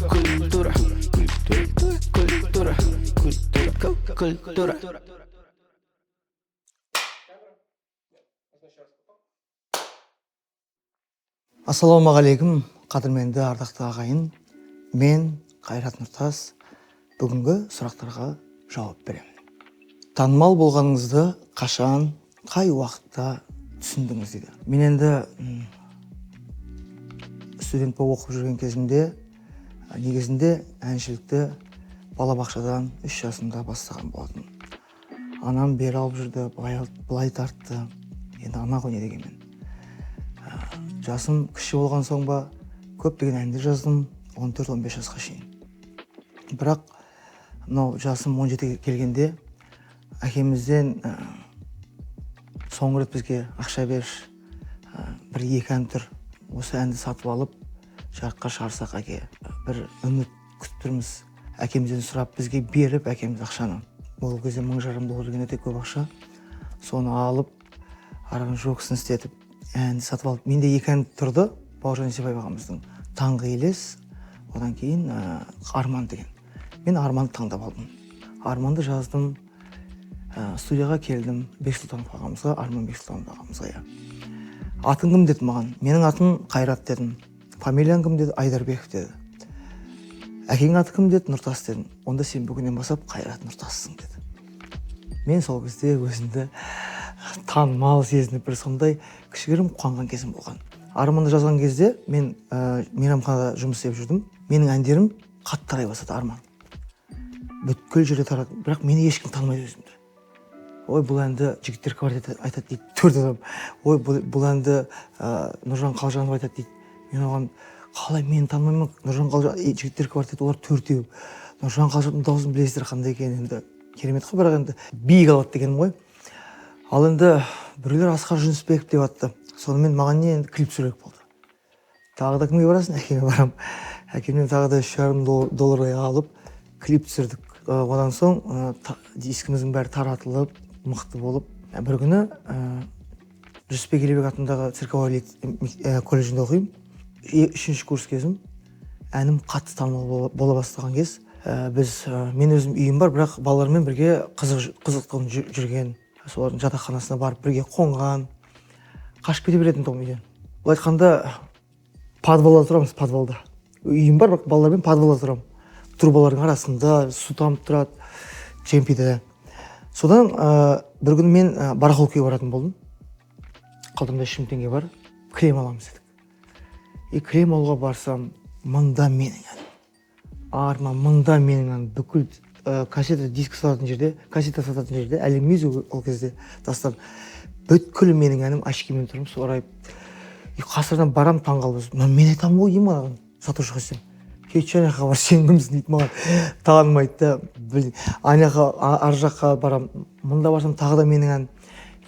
Cultura, cultura, cultura. Ассалаумағалейкум, қадірменді ардақты ағайын. Мен Қайрат Нұртас. Бүгінгі сұрақтарға жауап беремін. Танымал болғаныңызды қашан, қай уақытта түсіндіңіз дейді. Мен енді студент болып оқып жүрген кезімде негізінде әншілікті балабақшадан 3 жасымда бастаған болатын. Анам бері алып жүрді, былай тартты. Енді ана ғой не дегенмен. Жасым кіші болған соң ба көптеген әндер жаздым 14-15 жасқа шейін. Бірақ жасым 17-ге келгенде әкемізден соңғы рет бізге ақша беріш, бір екі ән тұр, осы әнді сатып алып жарыққа шығарсақ әке, бір үміт күтіп тұрмыз. Әкемізден сұрап бізге беріп әкеміз ақшаны. Ол кезде $1000 деген өте көп ақша. Соны алып араған жоксын істетіп әнді сатып алып. Менде екі ән тұрды, Бауыржан Есебай ағамыздың Таңғы елес, одан кейін Арман деген. Мен Арманды таңдап алдым. Арманды жаздым, студияға келдім, Бексұлтанов ағамызға, Арман Бексұлтанов ағамызға. Атың кім деді маған? Менің атым Қайрат дедім. Фамилияң кім деді? Айдарбеков деді. Әкең аты кім деді? Нұртас дедім. Онда сен бүгіннен бастап Қайрат Нұртассың деді. Мен сол кезде өзімді танымал сезініп бір сондай кішігірім қуанған кезім болған. Арманды жазған кезде мен мейрамханада жұмыс істеп жүрдім. Менің әндерім қатты тарай бастады. Арман бүткіл жерде тарады, бірақ мені ешкім танымайды өзімді. Ой, бұл әнді жігіттер квартеті айтады дейді, 4 адам. Ой, бұл әнді Нұржан Қалжанов айтады дейді. Мен оған қалай мені танымаймын? Нұржан Қалжанов, жігіттер квартеті, олар 4-еу. Нұржан Қалжановтың дауысын білесіздер қандай екенін, енді керемет қой, бірақ енді биік алады дегенім ғой. Ал енді біреулер Асқар Жүнісбеков деп атты. Сонымен маған не енді клип түсірек болды. Тағы да кімге барасың? Әкеме барам. Әкемнен тағы да $3,500 алып клип түсірдік. Одан соң дискіміздің бәрі таратылып, мықты болып. Бір күні Жүсіпбек Елебек атындағы цирковой колледжінде оқимын. 3-ші курс кезім. Әнім қатты танымал бола бастаған кез. Мен өзім үйім бар, бірақ балалармен бірге қызықтығын жүрген. Солардың жатақханасына барып бірге қонған. Қашып кете беретін том үйден. Бұл айтқанда подвалда тұрамыз, подвалда. Үйім бар, бірақ балалармен подвалда тұрамын. Трубалардың арасында су тамып тұрады, жемпиді. Содан бір күні мен барахолкеге баратын болдым. Қалтамда $1000 бар, крем аламыз дедік. Крем алуға барсам, мыңда менің әнім. Арман, мыңда менің әнім. Бүкіл кассета, диск сататын жерде, кассета сататын жерде, әлем мюзик ол кезде дастан. Бүткіл менің әнім, очкимен тұрмын, сорайып. Қасырдан барам, таңғалып. Мен айтамын ғой деймін маған, сатушы қойсам. Кетші ана жаққа бар, сен кімсің дейді маған. Танымайды да. Ана жаққа, ар жаққа барам. Мұнда барсам тағы да менің әнім.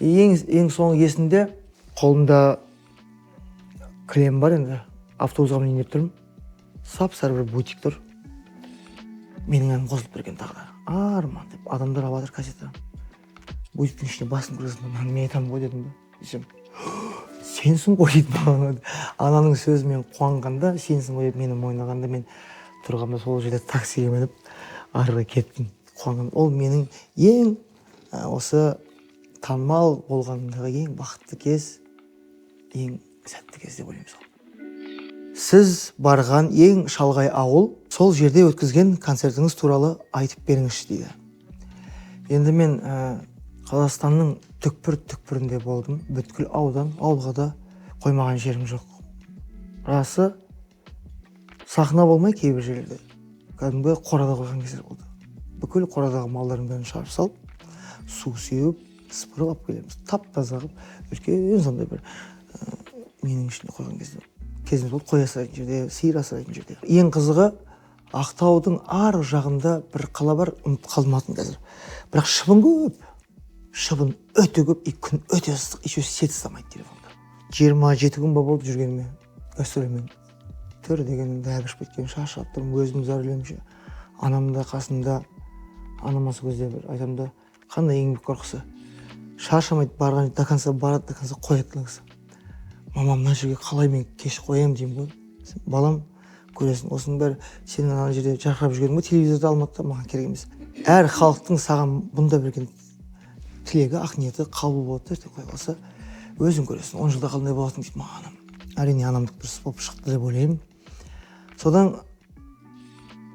Ең соңғы есімде қолымда крем бар енді. Автобусқа мініп тұрмын. Сап-сары бір бутик тұр. Менің әнім қосылып берген тағы да. Арман деп адамдар алып жатыр кассета. Бутиктің ішіне басын кіргізіп, мен айтамын ғой дедім ба. Сенсің ғой дейді маған. Ананың сөзімен қуанғанда, сенсің ғой деп мені мойнағанда, мен тұрғанда сол жерде таксиге мініп арыға кеттім. Қуанған. Ол менің ең осы танымал болғандағы ең бақытты кез, ең сәтті кез деп ойлаймын сол. Сіз барған ең шалғай ауыл, сол жерде өткізген концертіңіз туралы айтып беріңізші дейді. Енді мен Қазақстанның түкпір-түкпірінде болдым. Бүткіл ауылға да қоймаған жерім жоқ. Расы сахна болмай кейбір жерлерде. Кәдімгі қорада қойған кездер болды. Бүкіл қорадағы малдардың бәрін шығарып салып, су сеуіп, сыпырып алып келеміз. Тап-таза қылып, үлкен сондай бір менің ішінде қойған кезіміз болды. Қой асырайтын жерде, сиыр асырайтын жерде. Ең қызығы Ақтаудың ар жағында бір қала бар, ұмытып қалдым атын қазір. Бірақ шыбын көп. Шыбын өте көп, күн өте ыстық, еще сет ұстамайды телефонда. 27 күн болды жүргеніме, гастрольмен. Түр дегенімді әбіш кеткен, шаршап тұрмын, өзім зарлемше. Анам да қасында, анамасы көзде бір айтамда, қандай еңбек қорқысы. Шаршамайды, барған до конца барады, до конца қояды кісі. Мамам мына жерге қалай мен кеш қоямын деймін ғой. Балам, көресің. Осының бәрі сенің ана жерде жарқырап жүргенің бе телевизорда Алматыда маған керек емес. Әр халықтың саған бұнда берген тілегі, ақ ниеті қабыл болады. Ертең құдай қаласа өзің көресің. 10 жылда қандай болатың дейді маған. Әрине анамдық дұрыс болып шықты деп ойлаймын. Содан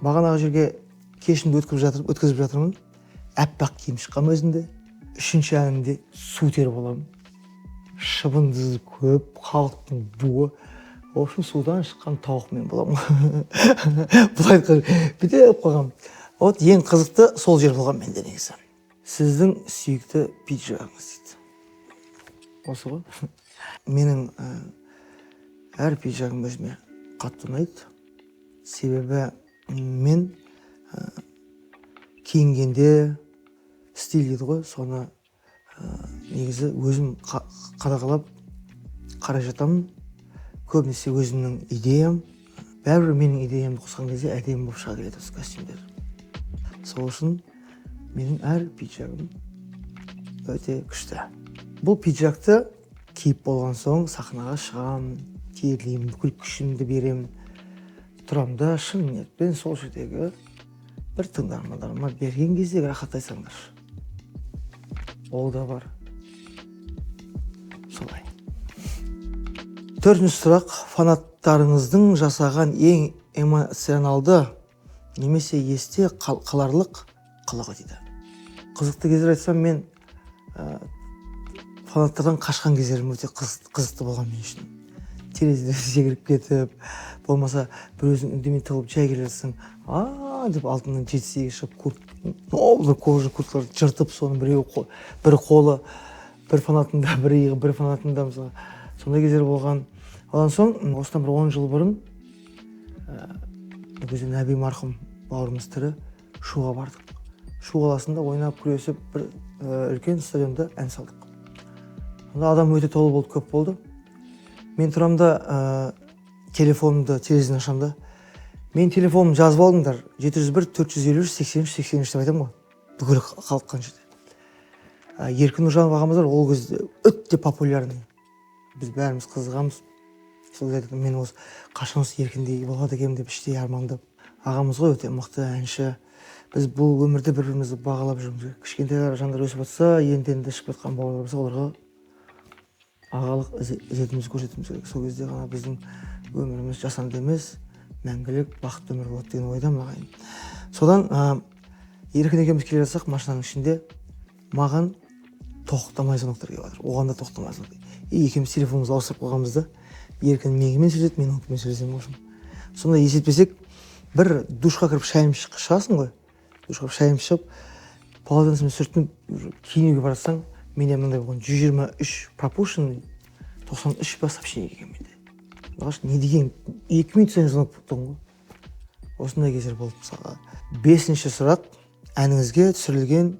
бағанағы жерге кешімді өткізіп жатырмын. Әппақ киім шыққам өзімде. Үшінші әнімде су теріп аламын. Шыбындыз көп, халықтың буы. В общем, судан шыққан тауық мен боламын. Бұлай бүйтіп қойғам. Вот ең қызықты сол жер болған менде негізі. Сіздің сүйікті пиджагыңыз дейді. Осы ғой. Менің әр пиджагым өзіме қатты ұнайды. Себебі мен киінгенде стиль дейді ғой, соны негізі өзім қадағалап қарай жатамын. Көбінесе өзімнің идеям, бәрібір менің идеямды қосқан кезде әдемі болып шыға келеді осы костюмдер. Сол үшін менің әр пиджагым өте күшті. Бұл пиджакты киіп болған соң сахнаға шығам, терлеймін, бүкіл күшімді беремін. Тұрамда шын ниетпен сол жердегі бір тыңдармандарыма берген кездегі рахат айтсаңдар. Ол да бар. Солай. 4-ші сұрақ. Фанаттарыңыздың жасаған ең эмоционалды немесе есте қаларлық қылығы дейді. Қызықты кездер айтсам, мен фанаттардан қашқан кездерім өте қызықты болған мен үшін. Терезеден секіріп кетіп, болмаса бір өзің үндемей тығылып жай келе жатсаң, деп алтыннан 7-8 шығып кожа курткаларды жыртып, соның бір қолы бір фанатында, бір иығы бір фанатында, мысалы сондай кездер болған. Одан соң осыдан бір 10 жыл бұрын біздің Нәби марқұм бауырымыз тірі шуға бардық. Шу қаласында ойнап күресіп бір үлкен стадионда ән салдық. Сонда адам өте толы болды, көп болды. Мен тұрамда телефонымды терезеден ашамда. Мен телефонымды жазып алдыңдар. 701-453-83-83 деп айтамын ғой. Бүкіл халық қан жерде. Еркін Нұржанов ағамыз бар, ол кезде өте популярный. Біз бәріміз қызығамыз. Сол кезде мен осы қашан осы еркіндей болады екенмін деп іштей армандап. Ағамыз ғой өте мықты әнші. Біз бұл өмірде бір-бірімізді бағалап жүрміз. Кішкентай жандар өсіп жатса, енді шығып жатқан бауырлар болса, оларға ағалық ізетімізді көрсетуіміз керек. Сол кезде ғана біздің өміріміз жасанды емес, мәңгілік бақытты өмір болады деген ойдамын ағайын. Содан еркін екеуміз келе жатсақ, машинаның ішінде маған тоқтамай звоноктар келіп жатыр. Оған да тоқтамай звонок. Екеуміз телефонымызды ауыстырып қойғанбызда, еркін менімен сөйлеседі, мен онымен сөйлесемін. Сонда есептесек, бір душқа кіріп шайым шығасың ғой. Душқа шайым шығып, полотенцемен сүртініп киінуге барсаң, менде мынандай болған 123 пропущенный, 93 па сообщение келген менде. Бағаш, не деген 2 минут сайын звонок болдың ғой. Осындай кездер болды мысалға. 5-ші сұрақ. Әніңізге түсірілген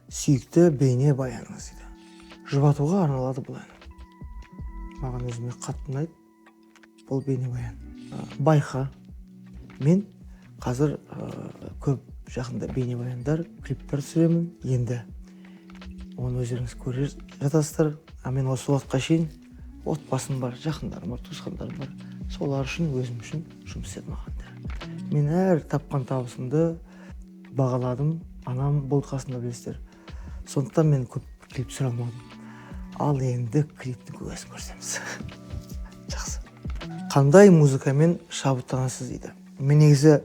сүйікті бейне баяныңыз дейді. Жұбатуға арналады бұл ән. Маған өзіме қатты ұнайды бұл бейне баян. Байқа. Мен қазір көп жақында бейне баяндар, клиптер түсіремін. Енді оны өздеріңіз көре жатасыздар. Мен осы уақытқа шейін отбасым бар, жақындарым бар, туысқандарым бар. Солар үшін, өзім үшін жұмыс істедім ағандар. Мен әр тапқан табысымды бағаладым. Анам болды қасында, білесіздер. Сондықтан мен көп клип түсіре алмадым. Ал енді клиптің көзін көрсеміз. Жақсы. Қандай музыкамен шабыттанасыз дейді. Мен негізі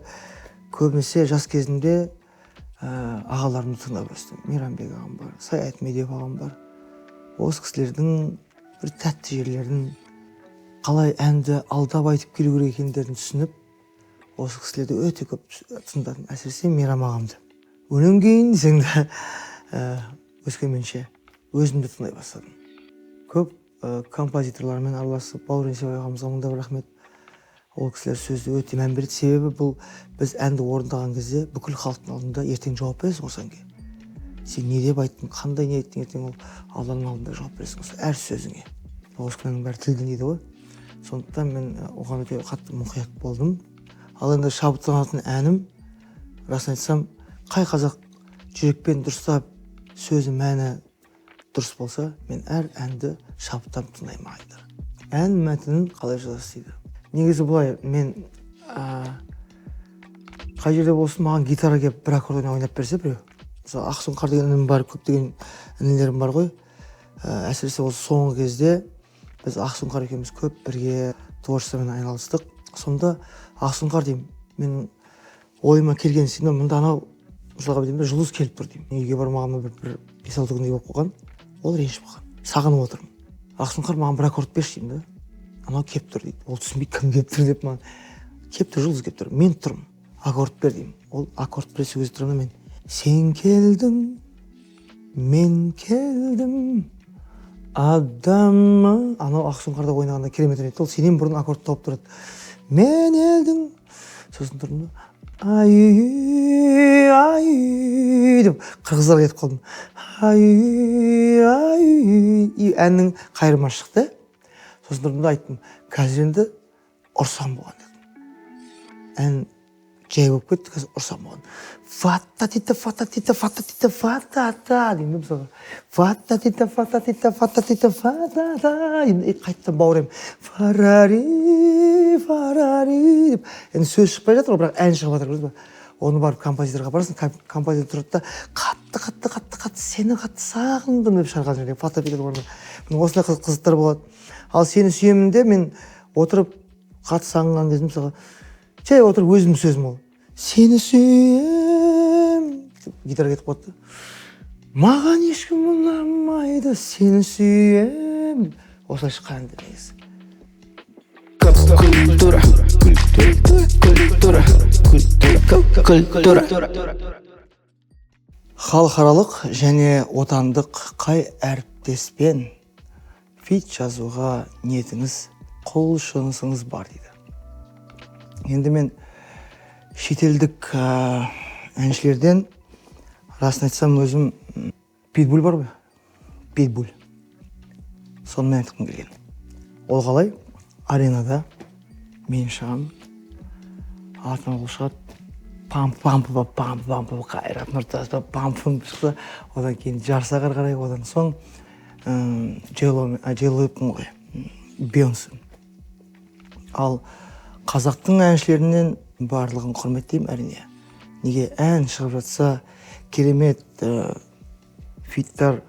көбінесе жас кезімде ағаларымды тыңдап өстім. Мейрамбек ағам бар, Саят Медеу ағам бар. Осы кісілердің бір тәтті жерлерін, қалай әнді алдап айтып келу керек екендерін түсініп, осы кісілерді өте көп тыңдадым. Әсіресе Мейрам ағамды. Өлең кейін десең де өскенменше өзімді тыңдай бастадым. Көп композиторлармен араласып, Бауырен Себай ағамызға мыңдап рахмет. Ол кісілер сөзді өте мән береді. Себебі бұл біз әнді орындаған кезде бүкіл халықтың алдында ертең жауап бересің осы әнге. Сен не деп айттың, қандай не айттың, ертең ол Алланың алдында жауап бересің осы әр сөзіңе. Осы күннің бәрі тілден дейді ғой. Сондықтан мен оған өте қатты мұқият болдым. Ал енді шабыттанатын әнім, расын айтсам, қай қазақ жүрекпен дұрыстап сөзі мәні дұрыс болса, мен әр әнді шабыттанып тыңдаймын ағайындар. Ән мәтінін қалай жазасыз дейді. Негізі былай, мен қай жерде болсын маған гитара келіп бір аккордеон ойнап берсе біреу. Мысалы Ақсұңқар деген інім бар, көптеген інілерім бар ғой. Әсіресе осы соңғы кезде біз Ақсұңқар екеуміз көп бірге творчествомен айналыстық. Сонда Ақсұңқар деймін, мен ойыма келген сенде мұнда анау мысалға деймін жұлдыз келіп тұр деймін. Үйге бармағаныма бір 5-6 күндей болып қалған. Ол ренжіп қалған. Сағынып отырмын. Ақсұңқар маған бір аккорд берші деймін да. Анау келіп тұр дейді. Ол түсінбей кім келіп тұр деп маған. Келіп тұр, жұлдыз келіп тұр. Мен тұрмын. Аккорд бер деймін. Ол аккорд бере сөз тұрғанда мен сен келдің, мен келдім, адамы. Анау Ақсұңқарда ойнағанда керемет еді. Ол сенен бұрын аккорд тауып тұрады. Мен елдің. Сосын тұрдым да ай деп қырғыздарға кетіп қалдым. Ай әннің қайырма шықты. Сосын тұрдым да айттым, қазір енді ұрсам болған дедім. Ән жай болып кетті, қазір ұрсам болған. Фата-тита деймін мысалға. Фата-тита қайттан бауырайым. Фарари деп. Енді сөз шықпай жатыр, бірақ ән шығып жатыр, көрдіңіз ба? Оны барып композиторға барасың, композитор тұрады да қатты сені қатты сағындым деп шығарған жерде фотопикада барда. Осындай қызықтар болады. Ал сені сүйемін де мен отырып қатты сағынған кезім мысалға жай отырып өзімнің сөзім ол. Сені сүйем гитара кетіп қалды. Маған ешкім ұнамайды, сені сүйем. Осылай шыққан әндер негізі. Культура. Халықаралық және отандық қай әріптеспен фит жазуға ниетіңіз, құлшынысыңыз бар дейді. Енді мен шетелдік әншілерден расын айтсам өзім Питбуль бар ғой? Питбуль. Сонымен айтқым келген. Ол қалай? Аренада мен шығам, артынан ол шығады, пампы қайрат нұртас пампым шықты, одан кейін жарсаға қарай, одан соң Джейлоуиппін ғой, Бейонсе. Ал қазақтың әншілерінен барлығын құрметтеймін әрине. Неге ән шығып жатса, керемет фиттар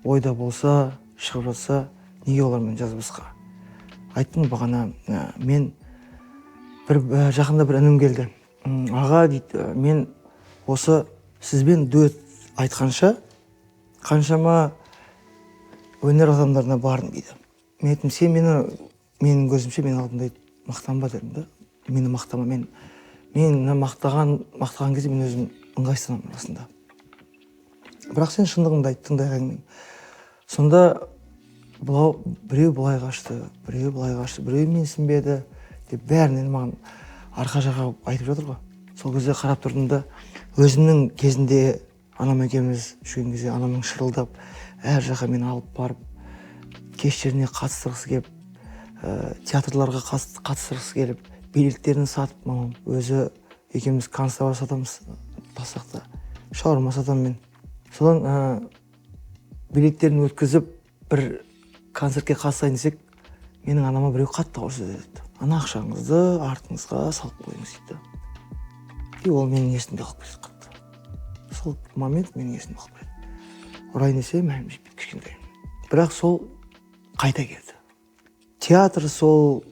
ойда болса, шығып жатса, неге олармен жазбасқа? Айттым бағана, мен жақында бір інім келді. Аға дейді, мен осы сізбен дуэт айтқанша, қаншама өнер адамдарына бардым дейді. Мен айттым, сен менің көзімше мен алдында мақтанба дедім да. Мені мақтама, мені мақтаған кезде мен өзім ыңғайсызданамын расында. Бірақ сен шындығыңды айттың да әңгіме. Сонда біреу былай қашты, біреу менсінбеді деп бәрінен маған арқа жаққа айтып жатыр ғой. Сол кезде қарап тұрдым да, өзімнің кезінде анам екеуміз жүрген кезде анамның шырылдап, әр жаққа мені алып барып, кештеріне қатыстырғысы келіп, театрларға қатыстырғысы келіп, билеттерін сатып, мамам өзі екеуміз концертке сатамыз тастақта, шаурма сатамын мен. Содан билеттерін өткізіп, бір концертке қатысайын десек, менің анама біреу қатты ауыр сөз айтты. Ана ақшаңызды артыңызға салып қойыңыз дейді. И ол менің есімде қалып кетті қатты. Сол момент менің есімде қалып кетті. Ұрайын десе, мәлім жетпейді кішкентай. Бірақ сол қайта келді. Театр сол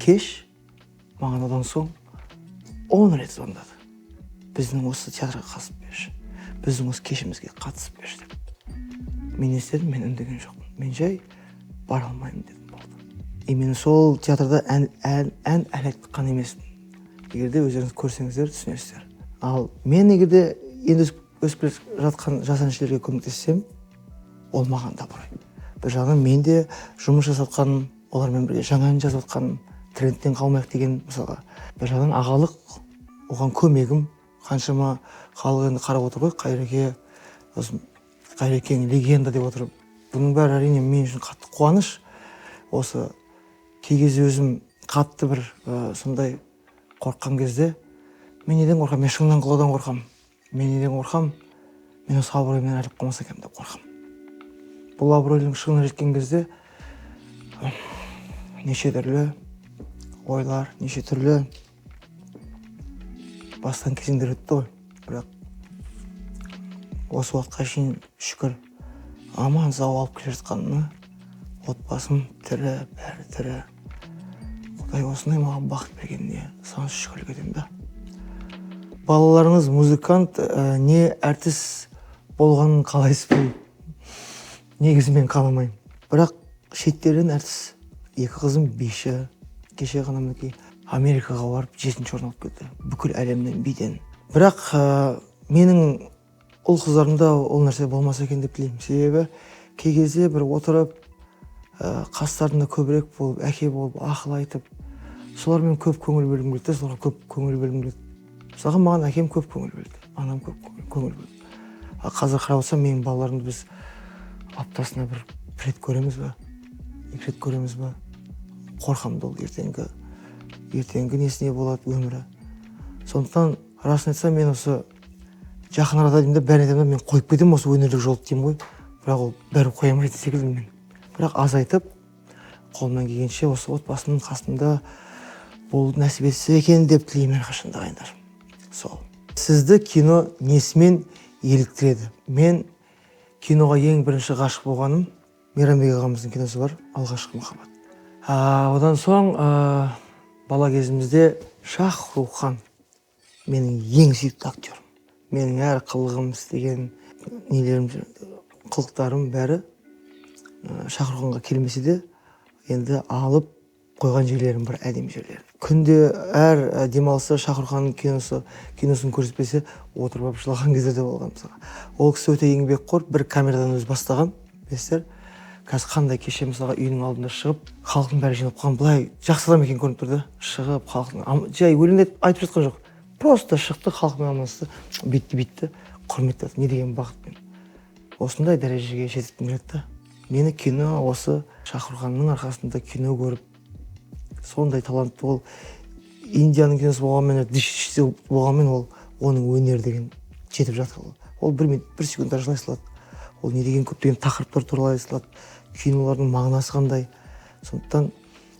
кеш маған одан соң 10 рет звондады. Біздің осы театрға қатысып берші. Біздің осы кешімізге қатысып берші деп. Мен естедім, мен үндеген жоқпын. Мен жай бара алмаймын дедім болды. И мен сол театрда ән айтқан емеспін. Егерде өздеріңіз көрсеңіздер, түсінесіздер. Ал мен егерде енді өсіп жатқан жас әншілерге көмектессем, ол маған да абырой. Бір жағынан мен де жұмыс жасатқаным, олармен бірге жаңа ән жазатқаным, трендтен қалмайық деген мысалға. Бір жағынан ағалық, оған көмегім, қаншама халық енді қарап отыр ғой, Қайрекең легенда деп отырып. Бұның бәрі әрине мен үшін қатты қуаныш. Осы кей кезде өзім қатты бір сондай қорыққан кезде, мен неден қорқам? Мен шыңнан құлаудан қорқам. Мен неден қорқам? Мен осы абыроймен әліп қалмаса екен деп қорқам. Бұл абыройдың шыңына жеткен кезде неше түрлі ойлар, неше түрлі бастан кезеңдер өтті ғой, бірақ осы уақытқа шейін шүкір аман сау алып келе жатқанына, отбасым тірі, бәрі тірі. Құдай осындай маған бақыт бергеніне сансыз шүкірлік етемін да. Балаларыңыз музыкант, не әртіс болғанын қалайсыз бұл? Негізі мен қаламаймын. Бірақ шеттерден әртіс. 2 қызым биші, кеше ғана мінекей Америкаға барып 7-ші орын алып келді. Бүкіл әлемнен биден. Бірақ менің ұл қыздарымда ол нәрсе болмаса екен деп тілеймін. Себебі кей кезде бір отырып, қастарында көбірек болып, әке болып, ақыл айтып, солармен көп көңіл бөлгім келді, соларға көп көңіл бөлгім келді. Мысалға маған әкем көп көңіл бөлді, анам көп көңіл бөлді. Қазір қарап отырсам, менің балаларымды біз аптасына бір рет көреміз ба, 2 рет көреміз ба? Қорқамын ол ертеңгі несіне болады өмірі. Сондықтан расын айтсам, мен осы жақын арада деймін де, бәрін айтамын, мен қойып кетемін осы өнерлік жолды деймін ғой. Бірақ ол бәрі қоя алмайды секілді мен. Бірақ азайтып, қолымнан келгенше осы отбасының қасында болуды нәсіп етсе екен деп тілеймін әрқашанда ағайындар. Сол. Сізді кино несімен еліктіреді? Мен киноға ең бірінші ғашық болғаным Мейрамбек ағамыздың киносы бар, Алғашқы махаббат. Одан соң бала кезімізде Шахрухан менің ең сүйікті актерім. Менің әр қылығым, істеген нелерім, қылықтарым бәрі Шахруханға келмесе де енді алып қойған жерлерім бар, әдемі жерлер. Күнде әр демалыста Шахруханның киносын көрсетпесе отырып алып жылаған кездерде болған. Ол кісі өте еңбекқор, бір камерадан өзі бастаған, білесіздер. Қазір қандай кеше мысалға үйінің алдында шығып, халықтың бәрі жиналып қалған, былай жақсы адам екен көрініп тұрды. Шығып, халықтың жай өлеңді айтып жатқан жоқ. Просто шықты, халықпен амандасты, бүйтті, құрметтеді. Не деген бақытпен. Осындай дәрежеге жеткім келеді. Мені кино осы Шахруханның арқасында кино көріп, сондай талантты ол Индияның киносы болғанмен, диште болғанмен ол оның өнер деген жетіп жатыр. Ол 1 минут 1 секунд жылай салады. Ол не деген көптеген тақырыптар туралы айтылады. Кинолардың мағынасы қандай. Сондықтан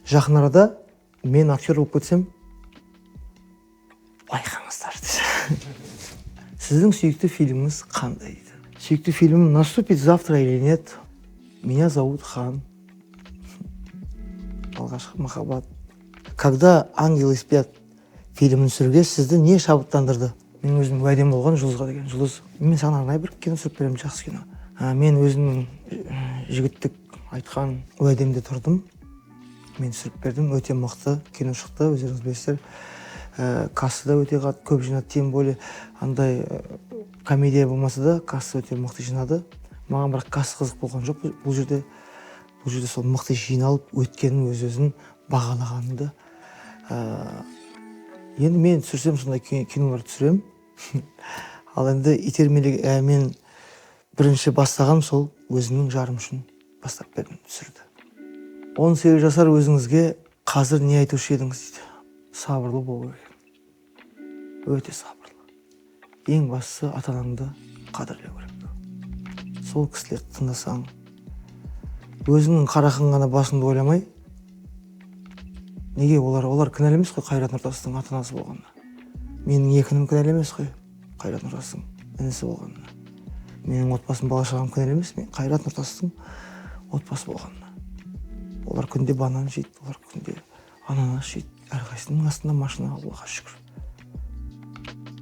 жақын арада мен актер болып кетсем, байқаңыздар. Сіздің сүйікті фильміңіз қандай? Сүйікті фильмім «Наступит завтра или нет», «Меня зовут Хан», «Алғашқы махаббат». Когда ангелы спят фильмін түсіруге сізді не шабыттандырды? Мен өзім уәдем болған Жұлдызға деген. Жұлдыз, мен саған арнайы бір кино түсіріп беремін, жақсы кино. Мен өзімнің жігіттік айтқан уәдемде тұрдым. Мен түсіріп бердім, өте мықты кино шықты, өздеріңіз білесіздер. Кассада өте көп жинады, тем более андай комедия болмаса да касса өте мықты жинады. Маған бірақ касса қызық болған жоқ бұл жерде. Бұл жерде сол мықты жиналып өткенін өз-өзін бағалағанымды. Енді мен түсірсем сондай кинолар түсірем. Ал енді итермелі мен бірінші бастаған сол өзімнің жарым үшін бастап бердім, түсірді. 18 жасар өзіңізге қазір не айтушы едіңіз дейді. Сабырлы болу керек. Өте сабырлы. Ең бастысы ата-анаңды қадірлеу керек. Сол кісілерді тыңдасаң, өзіңнің қарақан ғана басыңды ойламай, неге олар кінәлі емес қой Қайрат Нұртастың ата-анасы болғанына. Менің екінім кінәлі емес қой Қайрат Нұртастың інісі болғанына. Менің отбасым бала-шағам кінәлі емес, мен Қайрат Нұртастың отбасы болғанына. Олар күнде банан жейді, олар күнде ананас жейді. Әрқайсының астында машина, Аллаға шүкір.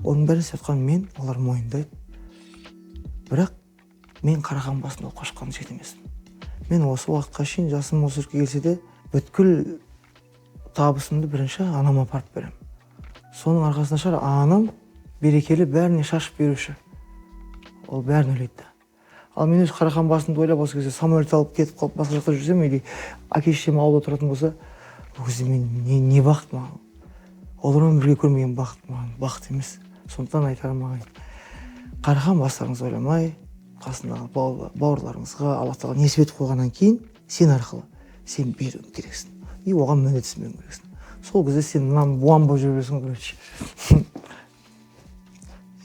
Оның бәрін істеп мен, олар мойындайды. Бірақ мен қарақан басында қашқан жет емеспін. Мен осы уақытқа шейін жасым осы жерге келсе де, бүткіл табысымды бірінші анама апарып берем. Соның арқасында шығар анам берекелі бәріне шашып беруші. Ол бәрін ойлайды. Ал мен өз қарақан басымды ойлап осы кезде самолет алып кетіп қалып басқа жақта жүрсем, или әке-шешем ауылда тұратын болса, ол кезде мен не бақыт маған. Олармен бірге көрмеген бақыт маған, бақыт емес. Сондықтан айтарым маған, қарақан бастарыңызды ойламай, қасындағы бауырларыңызға Алла тағала несіп етіп қойғаннан кейін сен арқылы сен беруің керексің. И оған міндетсінбеуің керексің. Сол кезде сен мынаны буан болып жүре бересің, короче.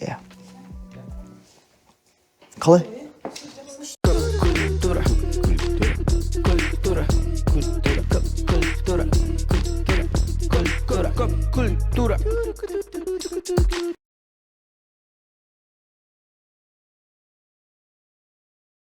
Иә. Қалай? Культура, культура, культура, культура, культура, культура, cultura.